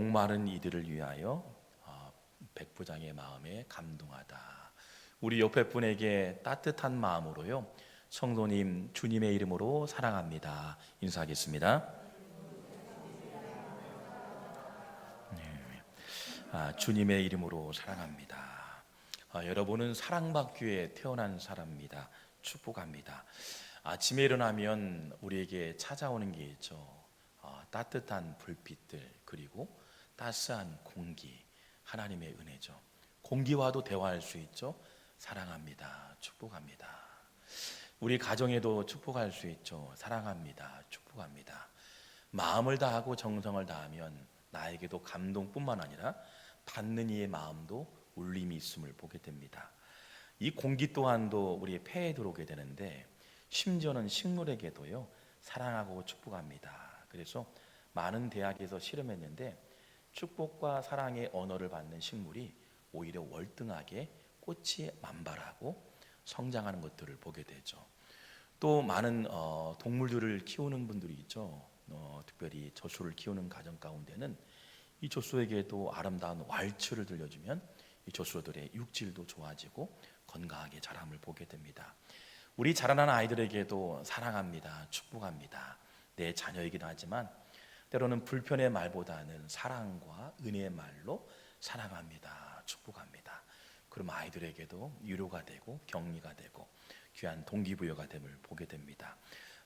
목마른 이들을 위하여 백부장의 마음에 감동하다. 우리 옆에 분에게 따뜻한 마음으로요, 성도님 주님의 이름으로 사랑합니다 인사하겠습니다. 주님의 이름으로 사랑합니다. 여러분은 사랑받기 위해 태어난 사람입니다. 축복합니다. 아침에 일어나면 우리에게 찾아오는 게 있죠. 따뜻한 불빛들, 그리고 따스한 공기, 하나님의 은혜죠. 공기와도 대화할 수 있죠. 사랑합니다, 축복합니다. 우리 가정에도 축복할 수 있죠. 사랑합니다, 축복합니다. 마음을 다하고 정성을 다하면 나에게도 감동뿐만 아니라 받는 이의 마음도 울림이 있음을 보게 됩니다. 이 공기 또한도 우리의 폐에 들어오게 되는데, 심지어는 식물에게도요, 사랑하고 축복합니다. 그래서 많은 대학에서 실험했는데 축복과 사랑의 언어를 받는 식물이 오히려 월등하게 꽃이 만발하고 성장하는 것들을 보게 되죠. 또 많은 동물들을 키우는 분들이 있죠. 특별히 젖소를 키우는 가정 가운데는 이 젖소에게도 아름다운 왈츠를 들려주면 이 젖소들의 육질도 좋아지고 건강하게 자람을 보게 됩니다. 우리 자라나는 아이들에게도 사랑합니다, 축복합니다. 내 자녀이기도 하지만 때로는 불편의 말보다는 사랑과 은혜의 말로 사랑합니다, 축복합니다. 그럼 아이들에게도 위로가 되고 격리가 되고 귀한 동기부여가 됨을 보게 됩니다.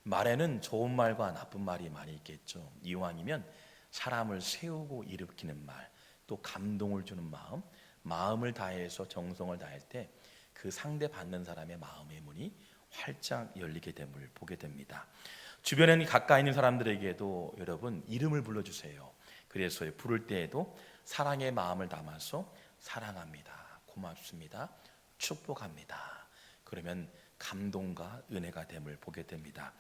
말에는 좋은 말과 나쁜 말이 많이 있겠죠. 이왕이면 사람을 세우고 일으키는 말, 또 감동을 주는 마음, 마음을 다해서 정성을 다할 때 그 상대 받는 사람의 마음의 문이 활짝 열리게 됨을 보게 됩니다. 주변에 가까이 있는 사람들에게도 여러분 이름을 불러주세요. 그래서 부를 때에도 사랑의 마음을 담아서 사랑합니다, 고맙습니다, 축복합니다. 그러면 감동과 은혜가 됨을 보게 됩니다.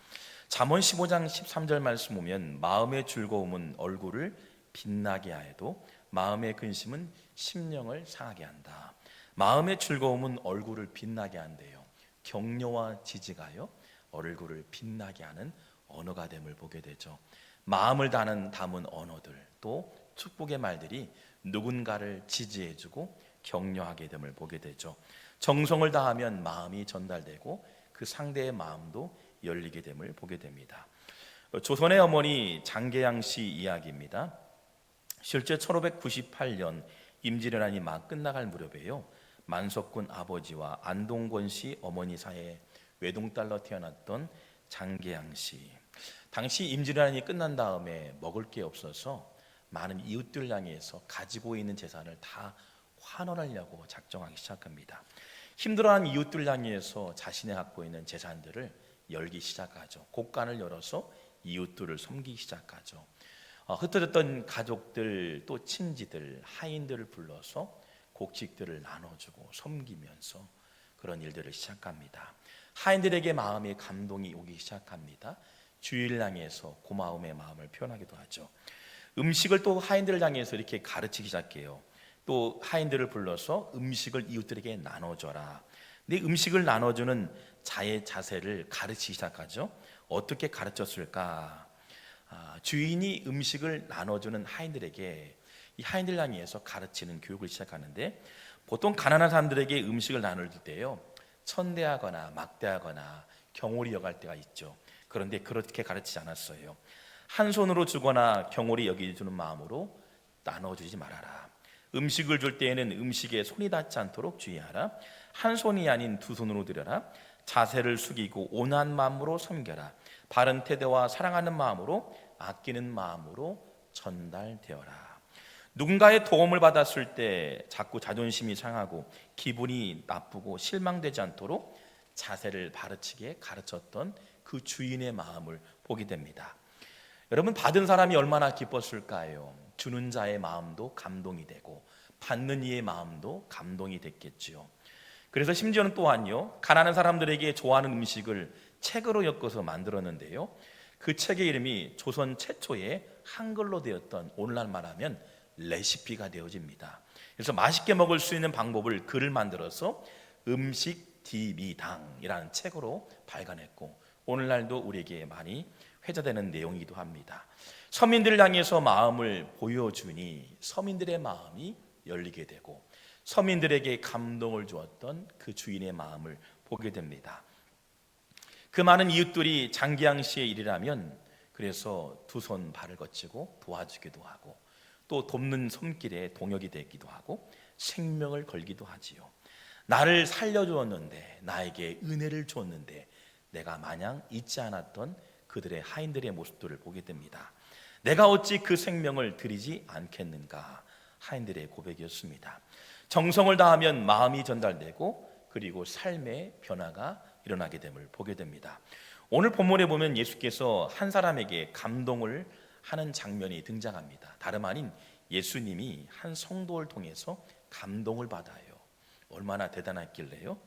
잠언 15장 13절 말씀 보면 마음의 즐거움은 얼굴을 빛나게 하여도 마음의 근심은 심령을 상하게 한다. 마음의 즐거움은 얼굴을 빛나게 한대요. 격려와 지지가요, 얼굴을 빛나게 하는 언어가 됨을 보게 되죠. 마음을 담은 언어들, 또 축복의 말들이 누군가를 지지해주고 격려하게 됨을 보게 되죠. 정성을 다하면 마음이 전달되고 그 상대의 마음도 열리게 됨을 보게 됩니다. 조선의 어머니 장계양 씨 이야기입니다. 실제 1598년 임진왜란이 막 끝나갈 무렵에요, 만석군 아버지와 안동권 씨 어머니 사이에 외동딸로 태어났던 장계양 씨, 당시 임진왜란이 끝난 다음에 먹을 게 없어서 많은 이웃들 향해서 가지고 있는 재산을 다 환원하려고 작정하기 시작합니다. 힘들어하는 이웃들 향해서 자신이 갖고 있는 재산들을 열기 시작하죠. 곳간을 열어서 이웃들을 섬기기 시작하죠. 흩어졌던 가족들, 또 친지들, 하인들을 불러서 곡식들을 나눠주고 섬기면서 그런 일들을 시작합니다. 하인들에게 마음의 감동이 오기 시작합니다. 주의를 향해서 고마움의 마음을 표현하기도 하죠. 음식을 또 하인들을 향해서 이렇게 가르치기 시작해요. 또 하인들을 불러서 음식을 이웃들에게 나눠줘라. 근데 음식을 나눠주는 자세를 가르치기 시작하죠. 어떻게 가르쳤을까? 주인이 음식을 나눠주는 하인들에게 이 하인들 향해서 가르치는 교육을 시작하는데, 보통 가난한 사람들에게 음식을 나눌 때요, 천대하거나 막대하거나 경홀히 여갈 때가 있죠. 그런데 그렇게 가르치지 않았어요. 한 손으로 주거나 경홀히 여기주는 마음으로 나눠주지 말아라. 음식을 줄 때에는 음식에 손이 닿지 않도록 주의하라. 한 손이 아닌 두 손으로 드려라. 자세를 숙이고 온유한 마음으로 섬겨라. 바른 태도와 사랑하는 마음으로, 아끼는 마음으로 전달되어라. 누군가의 도움을 받았을 때 자꾸 자존심이 상하고 기분이 나쁘고 실망되지 않도록 자세를 바르치게 가르쳤던 그 주인의 마음을 보게 됩니다. 여러분, 받은 사람이 얼마나 기뻤을까요? 주는 자의 마음도 감동이 되고 받는 이의 마음도 감동이 됐겠지요. 그래서 심지어는 또한요, 가난한 사람들에게 좋아하는 음식을 책으로 엮어서 만들었는데요, 그 책의 이름이 조선 최초의 한글로 되었던, 오늘날 말하면 레시피가 되어집니다. 그래서 맛있게 먹을 수 있는 방법을 글을 만들어서 음식 디미당이라는 책으로 발간했고, 오늘날도 우리에게 많이 회자되는 내용이기도 합니다. 서민들을 향해서 마음을 보여주니 서민들의 마음이 열리게 되고 서민들에게 감동을 주었던 그 주인의 마음을 보게 됩니다. 그 많은 이웃들이 장기양 씨의 일이라면 그래서 두 손 발을 거치고 도와주기도 하고 또 돕는 손길에 동역이 되기도 하고 생명을 걸기도 하지요. 나를 살려주었는데, 나에게 은혜를 주었는데 내가 마냥 잊지 않았던 그들의 하인들의 모습들을 보게 됩니다. 내가 어찌 그 생명을 드리지 않겠는가, 하인들의 고백이었습니다. 정성을 다하면 마음이 전달되고 그리고 삶의 변화가 일어나게 됨을 보게 됩니다. 오늘 본문에 보면 예수께서 한 사람에게 감동을 하는 장면이 등장합니다. 다름 아닌 예수님이 한 성도를 통해서 감동을 받아요. 얼마나 대단했길래요?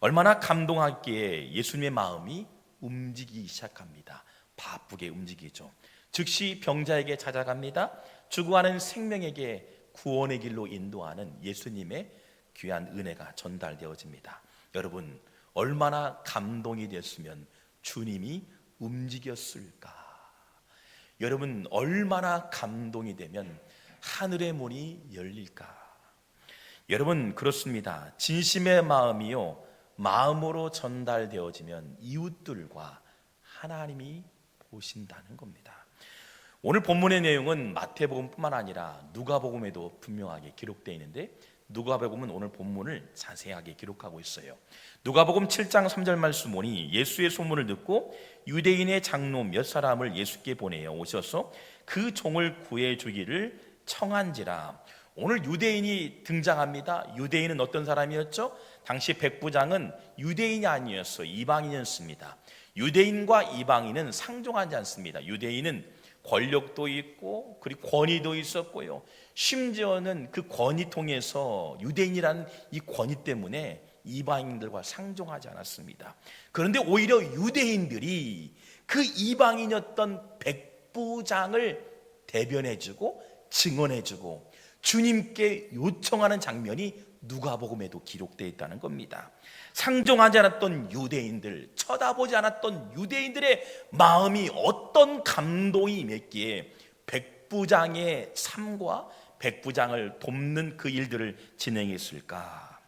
얼마나 감동했기에 예수님의 마음이 움직이기 시작합니다. 바쁘게 움직이죠. 즉시 병자에게 찾아갑니다. 죽어가는 생명에게 구원의 길로 인도하는 예수님의 귀한 은혜가 전달되어집니다. 여러분, 얼마나 감동이 됐으면 주님이 움직였을까? 여러분, 얼마나 감동이 되면 하늘의 문이 열릴까? 여러분, 그렇습니다. 진심의 마음이요, 마음으로 전달되어지면 이웃들과 하나님이 보신다는 겁니다. 오늘 본문의 내용은 마태복음뿐만 아니라 누가복음에도 분명하게 기록되어 있는데, 누가복음은 오늘 본문을 자세하게 기록하고 있어요. 누가복음 7장 3절 말씀 보니 예수의 소문을 듣고 유대인의 장로 몇 사람을 예수께 보내어 오셔서 그 종을 구해주기를 청한지라. 오늘 유대인이 등장합니다. 유대인은 어떤 사람이었죠? 당시 백부장은 유대인이 아니었어요. 이방인이었습니다. 유대인과 이방인은 상종하지 않습니다. 유대인은 권력도 있고 그리고 권위도 있었고요. 심지어는 그 권위 통해서 유대인이라는 이 권위 때문에 이방인들과 상종하지 않았습니다. 그런데 오히려 유대인들이 그 이방인이었던 백부장을 대변해주고 증언해주고 주님께 요청하는 장면이 누가복음에도 기록되어 있다는 겁니다. 상종하지 않았던 유대인들, 쳐다보지 않았던 유대인들의 마음이 어떤 감동이 임했기에 백부장의 삶과 백부장을 돕는 그 일들을 진행했을까?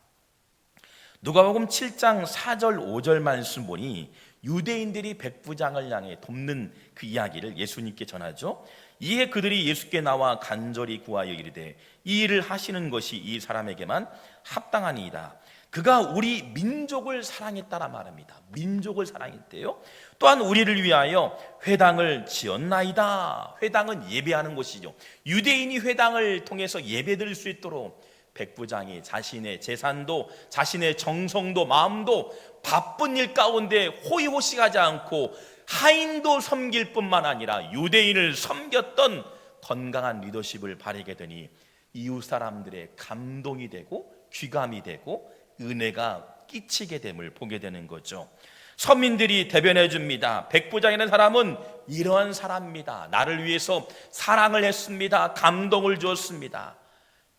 누가복음 7장 4절 5절 말씀 보니 유대인들이 백부장을 향해 돕는 그 이야기를 예수님께 전하죠. 이에 그들이 예수께 나와 간절히 구하여 이르되 이 일을 하시는 것이 이 사람에게만 합당하니이다. 그가 우리 민족을 사랑했다라 말합니다. 민족을 사랑했대요. 또한 우리를 위하여 회당을 지었나이다. 회당은 예배하는 곳이죠. 유대인이 회당을 통해서 예배드릴 수 있도록 백부장이 자신의 재산도 자신의 정성도 마음도 바쁜 일 가운데 호의호식하지 않고 하인도 섬길 뿐만 아니라 유대인을 섬겼던 건강한 리더십을 발휘하게 되니 이웃 사람들의 감동이 되고 귀감이 되고 은혜가 끼치게 됨을 보게 되는 거죠. 서민들이 대변해 줍니다. 백부장이라는 사람은 이러한 사람입니다. 나를 위해서 사랑을 했습니다. 감동을 주었습니다.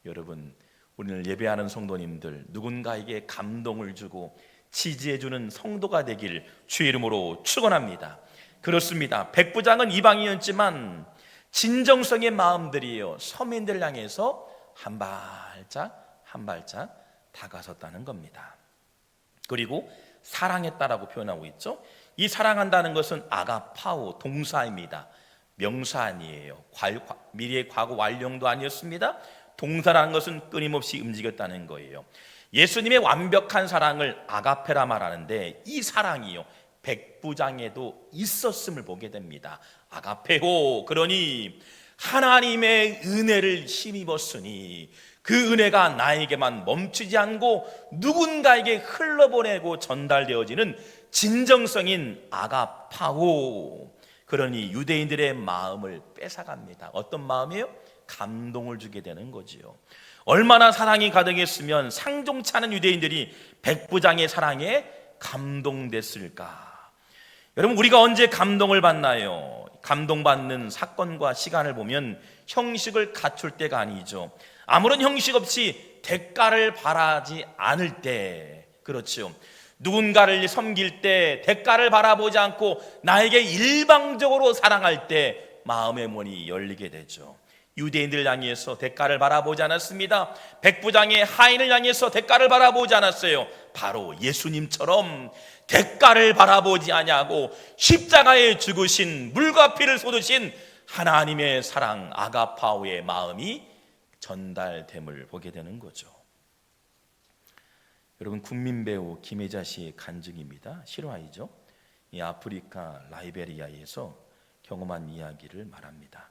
여러분, 오늘 예배하는 성도님들, 누군가에게 감동을 주고 지지해주는 성도가 되길 주의 이름으로 축원합니다. 그렇습니다. 백부장은 이방인이었지만 진정성의 마음들이요, 서민들 향해서 한 발짝 한 발짝 다가섰다는 겁니다. 그리고 사랑했다라고 표현하고 있죠. 이 사랑한다는 것은 아가파오 동사입니다. 명사 아니에요. 미래의 과거 완료도 아니었습니다. 동사라는 것은 끊임없이 움직였다는 거예요. 예수님의 완벽한 사랑을 아가페라 말하는데 이 사랑이요, 백부장에도 있었음을 보게 됩니다. 아가페호, 그러니 하나님의 은혜를 힘입었으니 그 은혜가 나에게만 멈추지 않고 누군가에게 흘러보내고 전달되어지는 진정성인 아가파오. 그러니 유대인들의 마음을 뺏어갑니다. 어떤 마음이에요? 감동을 주게 되는 거지요. 얼마나 사랑이 가득했으면 상종치 않은 유대인들이 백부장의 사랑에 감동됐을까? 여러분, 우리가 언제 감동을 받나요? 감동받는 사건과 시간을 보면 형식을 갖출 때가 아니죠. 아무런 형식 없이 대가를 바라지 않을 때, 그렇죠. 누군가를 섬길 때 대가를 바라보지 않고 나에게 일방적으로 사랑할 때 마음의 문이 열리게 되죠. 유대인들 향해서 대가를 바라보지 않았습니다. 백부장의 하인을 향해서 대가를 바라보지 않았어요. 바로 예수님처럼 대가를 바라보지 아니하고 십자가에 죽으신, 물과 피를 쏟으신 하나님의 사랑, 아가파오의 마음이 전달됨을 보게 되는 거죠. 여러분, 국민 배우 김혜자 씨의 간증입니다. 실화이죠. 이 아프리카 라이베리아에서 경험한 이야기를 말합니다.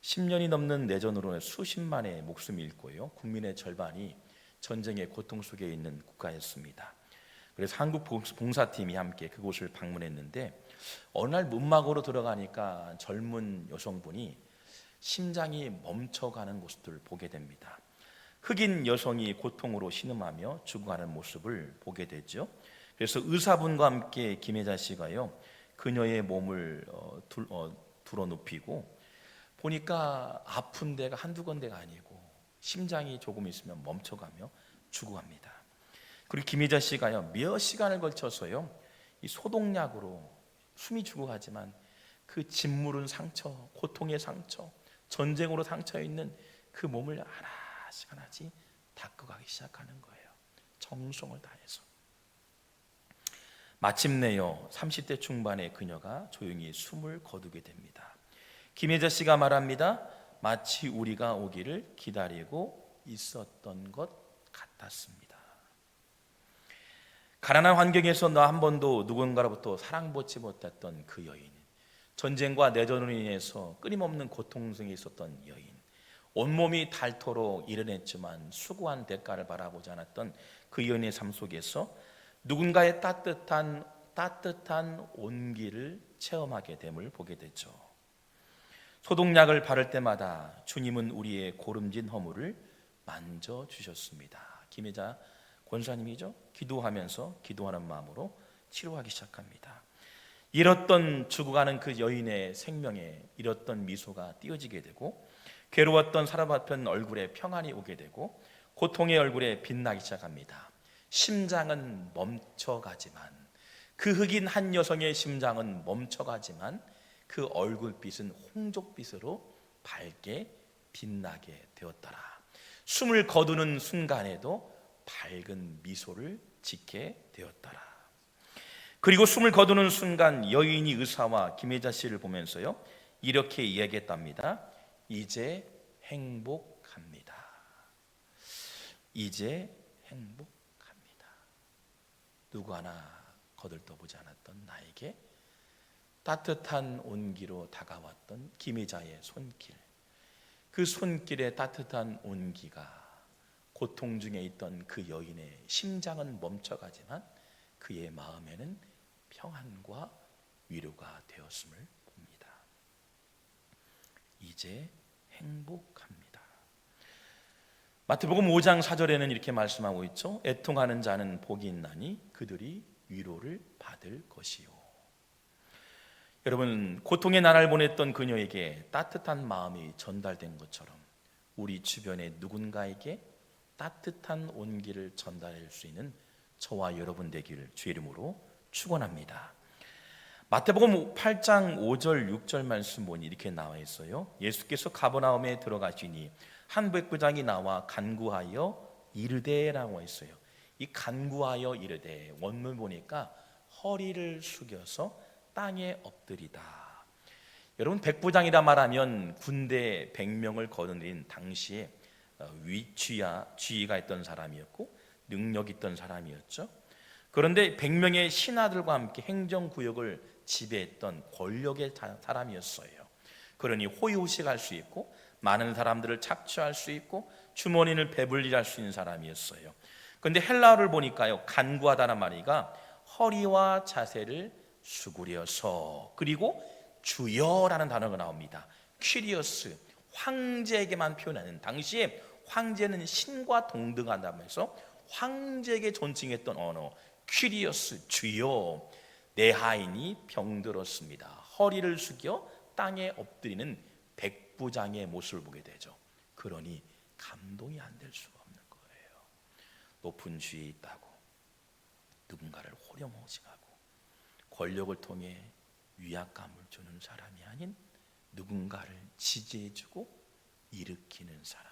10년이 넘는 내전으로 수십만의 목숨이 잃고요, 국민의 절반이 전쟁의 고통 속에 있는 국가였습니다. 그래서 한국 봉사팀이 함께 그곳을 방문했는데, 어느 날 문막으로 들어가니까 젊은 여성분이 심장이 멈춰가는 모습을 보게 됩니다. 흑인 여성이 고통으로 신음하며 죽어가는 모습을 보게 되죠. 그래서 의사분과 함께 김혜자 씨가요, 그녀의 몸을 들어 눕히고 보니까 아픈 데가 한두 군데가 아니고 심장이 조금 있으면 멈춰가며 죽어갑니다. 그리고 김혜자 씨가요, 몇 시간을 걸쳐서요, 이 소독약으로 숨이 죽어가지만 그 짓무른 상처, 고통의 상처, 전쟁으로 상처 있는 그 몸을 하나씩 하나씩 닦아가기 시작하는 거예요. 정성을 다해서. 마침내요, 30대 중반의 그녀가 조용히 숨을 거두게 됩니다. 김혜자 씨가 말합니다. 마치 우리가 오기를 기다리고 있었던 것 같았습니다. 가난한 환경에서 나 한 번도 누군가로부터 사랑받지 못했던 그 여인, 전쟁과 내전으로 인해서 끊임없는 고통 속에 있었던 여인, 온몸이 닳도록 일을 했지만 수고한 대가를 바라보지 않았던 그 여인의 삶 속에서 누군가의 따뜻한 온기를 체험하게 됨을 보게 되죠. 소독약을 바를 때마다 주님은 우리의 고름진 허물을 만져주셨습니다. 김혜자 권사님이죠. 기도하면서 기도하는 마음으로 치료하기 시작합니다. 잃었던 죽어가는 그 여인의 생명에 잃었던 미소가 띄어지게 되고, 괴로웠던 사람 얼굴에 평안이 오게 되고, 고통의 얼굴에 빛나기 시작합니다. 심장은 멈춰가지만, 그 흑인 한 여성의 심장은 멈춰가지만 그 얼굴빛은 홍족빛으로 밝게 빛나게 되었더라. 숨을 거두는 순간에도 밝은 미소를 짓게 되었더라. 그리고 숨을 거두는 순간 여인이 의사와 김혜자 씨를 보면서요, 이렇게 이야기했답니다. 이제 행복합니다. 이제 행복합니다. 누구 하나 거들떠보지 않았던 나에게 따뜻한 온기로 다가왔던 김혜자의 손길, 그 손길의 따뜻한 온기가 고통 중에 있던 그 여인의 심장은 멈춰가지만 그의 마음에는 평안과 위로가 되었음을 봅니다. 이제 행복합니다. 마태복음 5장 4절에는 이렇게 말씀하고 있죠. 애통하는 자는 복이 있나니 그들이 위로를 받을 것이요. 여러분, 고통의 나날을 보냈던 그녀에게 따뜻한 마음이 전달된 것처럼 우리 주변의 누군가에게 따뜻한 온기를 전달할 수 있는 저와 여러분 되기를 주의 이름으로 축원합니다. 마태복음 8장 5절 6절 말씀 보니 이렇게 나와 있어요. 예수께서 가버나움에 들어가시니 한 백부장이 나와 간구하여 이르되라고 했어요. 이 간구하여 이르되, 원문 보니까 허리를 숙여서 땅에 엎드리다. 여러분, 백부장이라 말하면 군대 100명을 거느린 당시에 지위가 있던 사람이었고 능력 있던 사람이었죠. 그런데 100명의 신하들과 함께 행정구역을 지배했던 권력의 사람이었어요. 그러니 호의호식할 수 있고 많은 사람들을 착취할 수 있고 주머니를 배불리할 수 있는 사람이었어요. 그런데 헬라어를 보니까요, 간구하다는 말이가 허리와 자세를 수그려서, 그리고 주여라는 단어가 나옵니다. 퀴리어스, 황제에게만 표현하는, 당시에 황제는 신과 동등하다면서 황제에게 존칭했던 언어, 퀴리어스, 주여. 내 하인이 병들었습니다. 허리를 숙여 땅에 엎드리는 백부장의 모습을 보게 되죠. 그러니 감동이 안 될 수가 없는 거예요. 높은 지위에 있다고 누군가를 호령호식하고 권력을 통해 위압감을 주는 사람이 아닌 누군가를 지지해주고 일으키는 사람.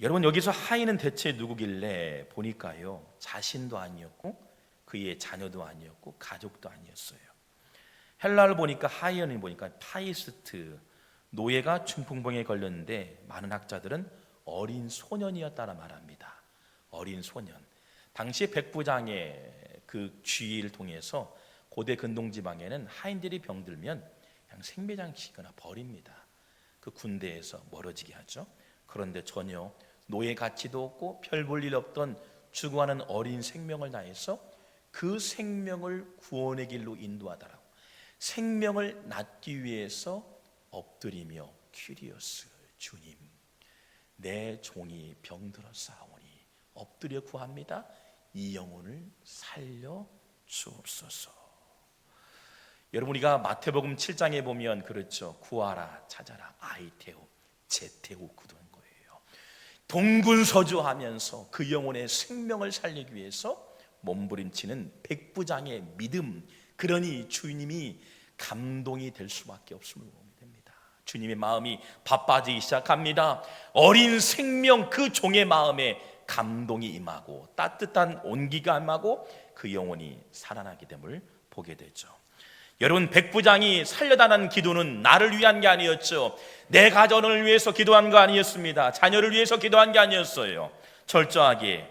여러분, 여기서 하인은 대체 누구길래 보니까요, 자신도 아니었고 그의 자녀도 아니었고 가족도 아니었어요. 헬라를 보니까 하인을 보니까 파이스트, 노예가 중풍병에 걸렸는데 많은 학자들은 어린 소년이었다라 말합니다. 어린 소년. 당시 백부장의 그 주의를 통해서 고대 근동 지방에는 하인들이 병들면 그냥 생매장시키거나 버립니다. 그 군대에서 멀어지게 하죠. 그런데 전혀 노예 가치도 없고 별 볼 일 없던 죽어가는 어린 생명을 다해서 그 생명을 구원의 길로 인도하더라고. 생명을 낳기 위해서 엎드리며 큐리오스, 주님, 내 종이 병들었사오니 엎드려 구합니다. 이 영혼을 살려 주옵소서. 여러분, 우리가 마태복음 7장에 보면 그렇죠. 구하라, 찾아라, 아이테오, 제테오 그런 거예요. 동군서주하면서 그 영혼의 생명을 살리기 위해서 몸부림치는 백부장의 믿음. 그러니 주님이 감동이 될 수밖에 없음을 보게 됩니다. 주님의 마음이 바빠지기 시작합니다. 어린 생명 그 종의 마음에 감동이 임하고 따뜻한 온기가 임하고 그 영혼이 살아나게 됨을 보게 되죠. 여러분, 백부장이 살려달라는 기도는 나를 위한 게 아니었죠. 내 가정을 위해서 기도한 거 아니었습니다. 자녀를 위해서 기도한 게 아니었어요. 철저하게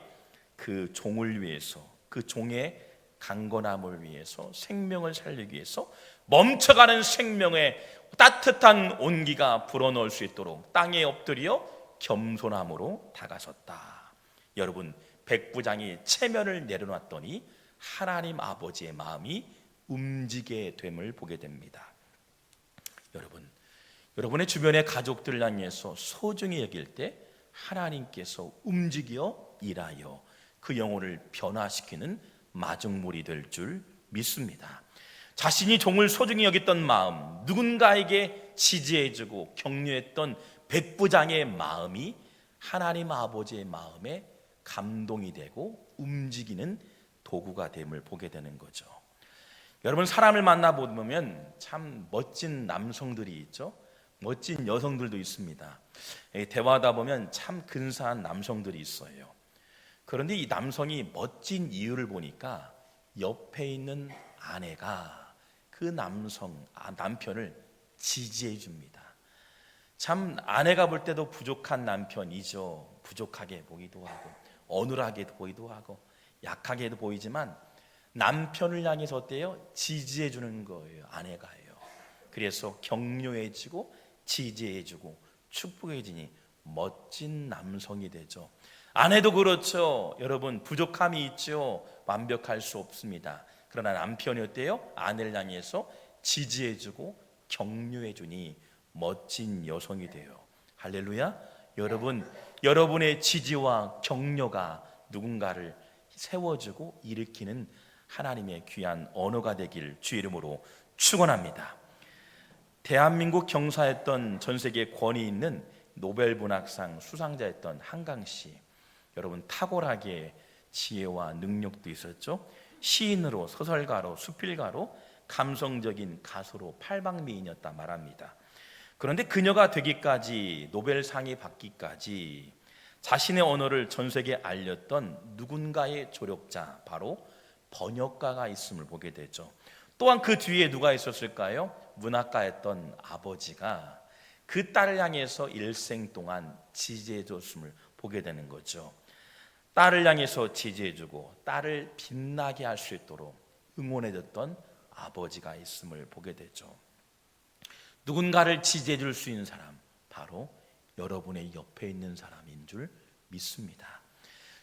그 종을 위해서, 그 종의 강건함을 위해서, 생명을 살리기 위해서 멈춰가는 생명에 따뜻한 온기가 불어넣을 수 있도록 땅에 엎드려 겸손함으로 다가섰다. 여러분, 백부장이 체면을 내려놨더니 하나님 아버지의 마음이 움직이게 됨을 보게 됩니다. 여러분의 주변의 가족들을 향해서 소중히 여길 때 하나님께서 움직여 일하여 그 영혼을 변화시키는 마중물이 될 줄 믿습니다. 자신이 종을 소중히 여겼던 마음, 누군가에게 지지해주고 격려했던 백부장의 마음이 하나님 아버지의 마음에 감동이 되고 움직이는 도구가 됨을 보게 되는 거죠. 여러분, 사람을 만나보면 참 멋진 남성들이 있죠. 멋진 여성들도 있습니다. 대화하다 보면 참 근사한 남성들이 있어요. 그런데 이 남성이 멋진 이유를 보니까 옆에 있는 아내가 그 남편을 지지해 줍니다. 참 아내가 볼 때도 부족한 남편이죠. 부족하게 보이도 하고 어눌하게 보이도 하고 약하게 보이지만 남편을 향해서 어때요? 지지해 주는 거예요. 아내가요. 그래서 격려해주고 지지해주고 축복해주니 멋진 남성이 되죠. 아내도 그렇죠. 여러분, 부족함이 있죠. 완벽할 수 없습니다. 그러나 남편이 어때요? 아내를 향해서 지지해주고 격려해주니 멋진 여성이 돼요. 할렐루야. 여러분의 지지와 격려가 누군가를 세워주고 일으키는 하나님의 귀한 언어가 되길 주의 이름으로 축원합니다. 대한민국 경사했던 전 세계 권위 있는 노벨문학상 수상자였던 한강씨, 여러분 탁월하게 지혜와 능력도 있었죠. 시인으로, 소설가로, 수필가로, 감성적인 가수로 팔방미인이었다 말합니다. 그런데 그녀가 되기까지, 노벨상이 받기까지 자신의 언어를 전 세계에 알렸던 누군가의 조력자, 바로 번역가가 있음을 보게 되죠. 또한 그 뒤에 누가 있었을까요? 문학가였던 아버지가 그 딸을 향해서 일생 동안 지지해 줬음을 보게 되는 거죠. 딸을 향해서 지지해 주고 딸을 빛나게 할 수 있도록 응원해 줬던 아버지가 있음을 보게 되죠. 누군가를 지지해 줄 수 있는 사람, 바로 여러분의 옆에 있는 사람인 줄 믿습니다.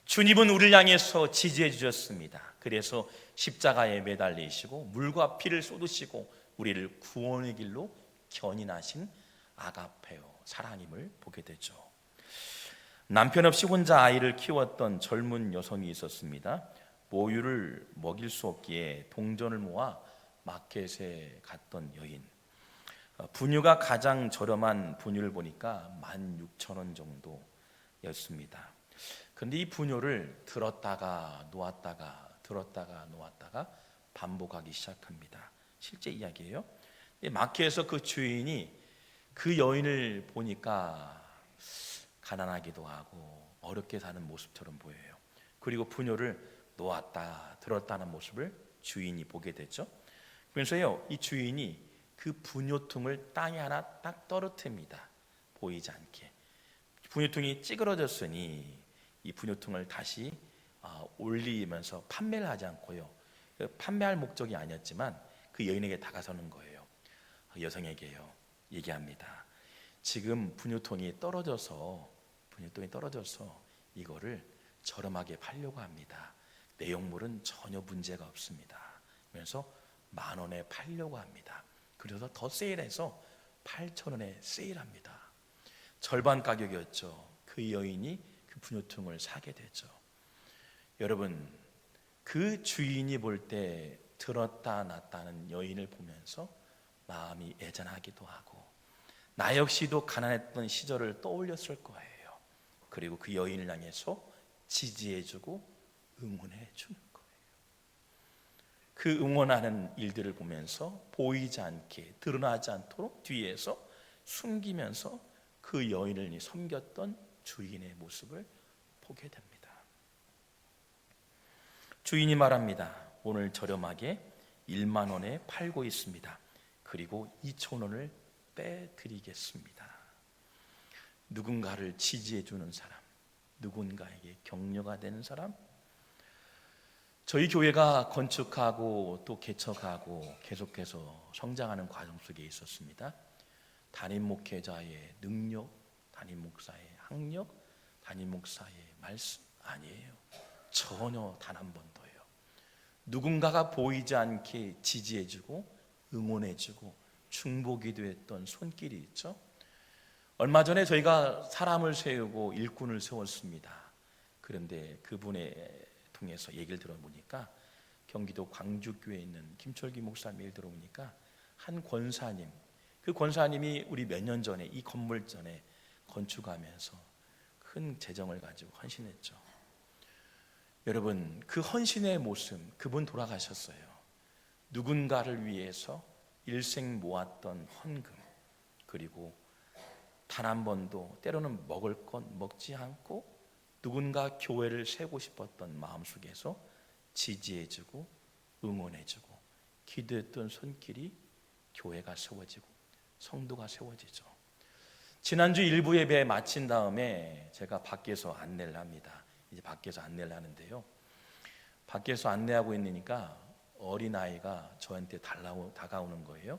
주님은 우리를 향해서 지지해 주셨습니다. 그래서 십자가에 매달리시고 물과 피를 쏟으시고 우리를 구원의 길로 견인하신 아가페오, 사랑임을 보게 되죠. 남편 없이 혼자 아이를 키웠던 젊은 여성이 있었습니다. 모유를 먹일 수 없기에 동전을 모아 마켓에 갔던 여인. 분유가 가장 저렴한 분유를 보니까 16,000원 정도였습니다. 그런데 이 분유를 들었다가 놓았다가 들었다가 놓았다가 반복하기 시작합니다. 실제 이야기예요. 이 마켓에서 그 주인이 그 여인을 보니까 가난하기도 하고 어렵게 사는 모습처럼 보여요. 그리고 부녀를 놓았다 들었다는 모습을 주인이 보게 됐죠. 그래서요, 이 주인이 그 부녀통을 땅에 하나 딱 떨어뜨립니다. 보이지 않게. 부녀통이 찌그러졌으니 이 부녀통을 다시 올리면서 판매를 하지 않고요, 판매할 목적이 아니었지만 그 여인에게 다가서는 거예요. 여성에게요 얘기합니다. 지금 분유통이 떨어져서 이거를 저렴하게 팔려고 합니다. 내용물은 전혀 문제가 없습니다. 그래서 10,000원에 팔려고 합니다. 그래서 더 세일해서 8,000원에 세일합니다. 절반 가격이었죠. 그 여인이 그 분유통을 사게 되죠. 여러분, 그 주인이 볼 때 들었다 놨다는 여인을 보면서 마음이 애잔하기도 하고 나 역시도 가난했던 시절을 떠올렸을 거예요. 그리고 그 여인을 향해서 지지해주고 응원해주는 거예요. 그 응원하는 일들을 보면서 보이지 않게, 드러나지 않도록 뒤에서 숨기면서 그 여인을 섬겼던 주인의 모습을 보게 됩니다. 주인이 말합니다. 오늘 저렴하게 10,000원에 팔고 있습니다. 그리고 2,000원을 빼드리겠습니다. 누군가를 지지해 주는 사람, 누군가에게 격려가 되는 사람. 저희 교회가 건축하고 또 개척하고 계속해서 성장하는 과정 속에 있었습니다. 담임 목회자의 능력, 담임 목사의 학력, 담임 목사의 말씀 아니에요. 전혀 단 한 번도요. 누군가가 보이지 않게 지지해주고 응원해주고 중보기도했던 손길이 있죠. 얼마 전에 저희가 사람을 세우고 일꾼을 세웠습니다. 그런데 그분의 통해서 얘기를 들어보니까 경기도 광주교회에 있는 김철기 목사님 얘기를 들어보니까 한 권사님, 그 권사님이 우리 몇 년 전에 이 건물 전에 건축하면서 큰 재정을 가지고 헌신했죠. 여러분, 그 헌신의 모습, 그분 돌아가셨어요. 누군가를 위해서 일생 모았던 헌금, 그리고 단 한 번도 때로는 먹을 것 먹지 않고 누군가 교회를 세우고 싶었던 마음속에서 지지해주고 응원해주고 기도했던 손길이 교회가 세워지고 성도가 세워지죠. 지난주 일부 예배 마친 다음에 제가 밖에서 안내를 합니다. 이제 밖에서 안내를 하는데요, 밖에서 안내하고 있으니까 어린아이가 저한테 다가오는 거예요.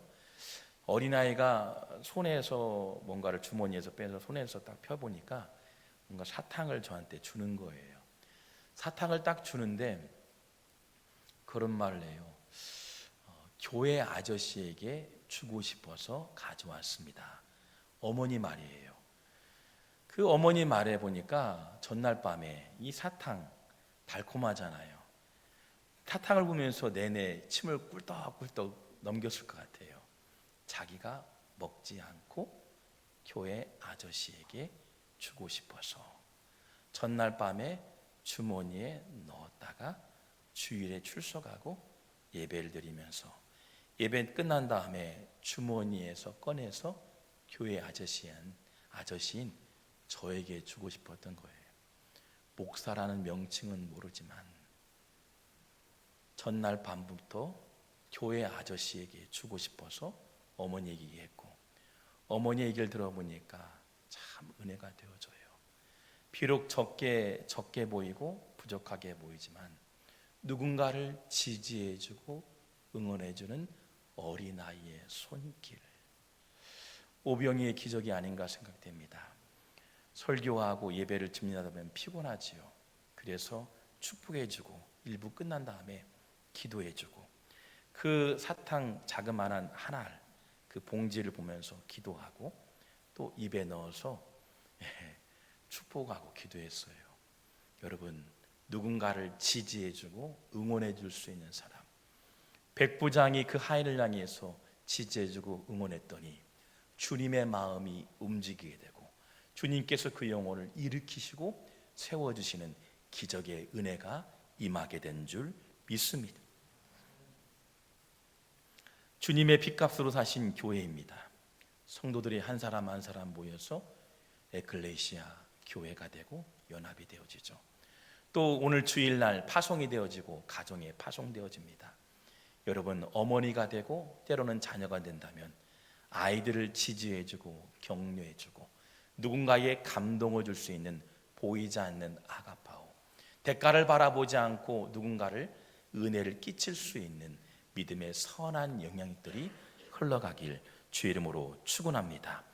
어린아이가 손에서 뭔가를 주머니에서 빼서 손에서 딱 펴보니까 뭔가 사탕을 저한테 주는 거예요. 사탕을 딱 주는데 그런 말을 해요. 교회 아저씨에게 주고 싶어서 가져왔습니다. 어머니 말이에요. 그 어머니 말에 보니까 전날 밤에 이 사탕 달콤하잖아요. 사탕을 보면서 내내 침을 꿀떡꿀떡 넘겼을 것 같아요. 자기가 먹지 않고 교회 아저씨에게 주고 싶어서 전날 밤에 주머니에 넣었다가 주일에 출석하고 예배를 드리면서 예배 끝난 다음에 주머니에서 꺼내서 교회 아저씨인 저에게 주고 싶었던 거예요. 목사라는 명칭은 모르지만 전날 밤부터 교회 아저씨에게 주고 싶어서 어머니 얘기했고, 어머니 얘기를 들어보니까 참 은혜가 되어져요. 비록 적게 보이고 부족하게 보이지만 누군가를 지지해주고 응원해주는 어린아이의 손길, 오병이의 기적이 아닌가 생각됩니다. 설교하고 예배를 드리다 보면 피곤하지요. 그래서 축복해주고 일부 끝난 다음에 기도해주고 그 사탕 자그마한 하나 그 봉지를 보면서 기도하고 또 입에 넣어서 축복하고 기도했어요. 여러분, 누군가를 지지해주고 응원해줄 수 있는 사람, 백부장이 그 하인을 향해서 지지해주고 응원했더니 주님의 마음이 움직이게 되고 주님께서 그 영혼을 일으키시고 세워주시는 기적의 은혜가 임하게 된 줄 믿습니다. 주님의 핏값으로 사신 교회입니다. 성도들이 한 사람 한 사람 모여서 에클레시아 교회가 되고 연합이 되어지죠. 또 오늘 주일날 파송이 되어지고 가정에 파송되어집니다. 여러분, 어머니가 되고 때로는 자녀가 된다면 아이들을 지지해주고 격려해주고 누군가에게 감동을 줄 수 있는 보이지 않는 아가파오, 대가를 바라보지 않고 누군가를 은혜를 끼칠 수 있는 믿음의 선한 영향들이 흘러가길 주의 이름으로 축원합니다.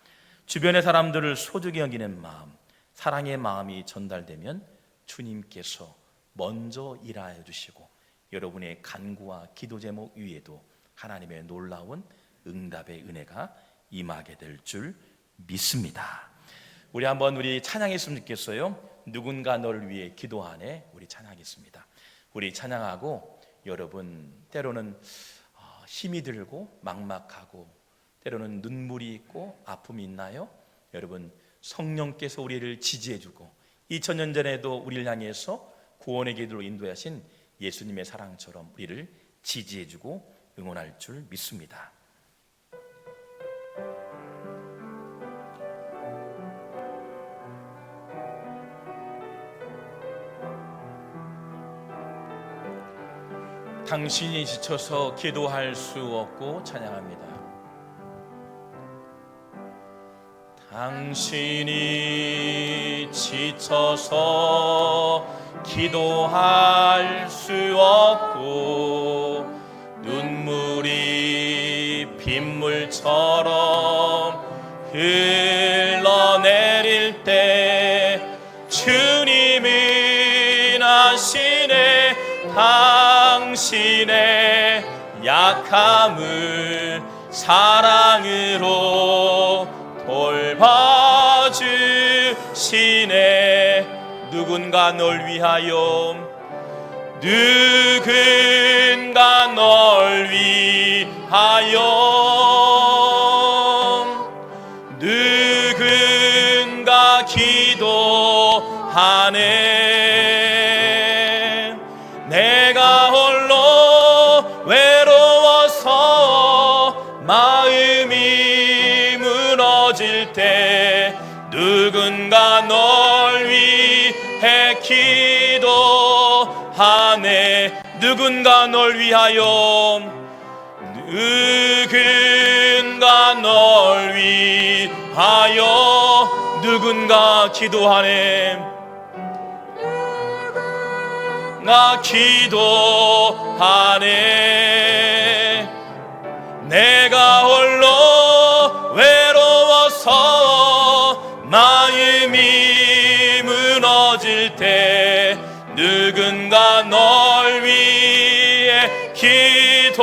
주변의 사람들을 소중히 여기는 마음, 사랑의 마음이 전달되면 주님께서 먼저 일하여 주시고 여러분의 간구와 기도 제목 위에도 하나님의 놀라운 응답의 은혜가 임하게 될 줄 믿습니다. 우리 찬양했으면 좋겠어요. 누군가 너를 위해 기도하네. 우리 찬양하겠습니다. 우리 찬양하고 여러분, 때로는 힘이 들고 막막하고 때로는 눈물이 있고 아픔이 있나요? 여러분, 성령께서 우리를 지지해주고 2000년 전에도 우리를 향해서 구원의 길로 인도하신 예수님의 사랑처럼 우리를 지지해주고 응원할 줄 믿습니다. 당신이 지쳐서 기도할 수 없고 찬양합니다. 당신이 지쳐서 기도할 수 없고 눈물이 빗물처럼 흘러내릴 때 주님은 아시네. 당신의 약함을 사랑으로 돌봐주시네. 누군가 널 위하여, 누군가 널 위하여, 누군가 기도하네. 내가 홀로 외로워서 마음이 무너질 때 누군가 널 위해 기도하네. 누군가 널 위하여, 누군가 널 위하여, 누군가 기도하네. 나 기도하네. 내가 홀로 외로워서 마음이 무너질 때 누군가 널 위해 기도하네.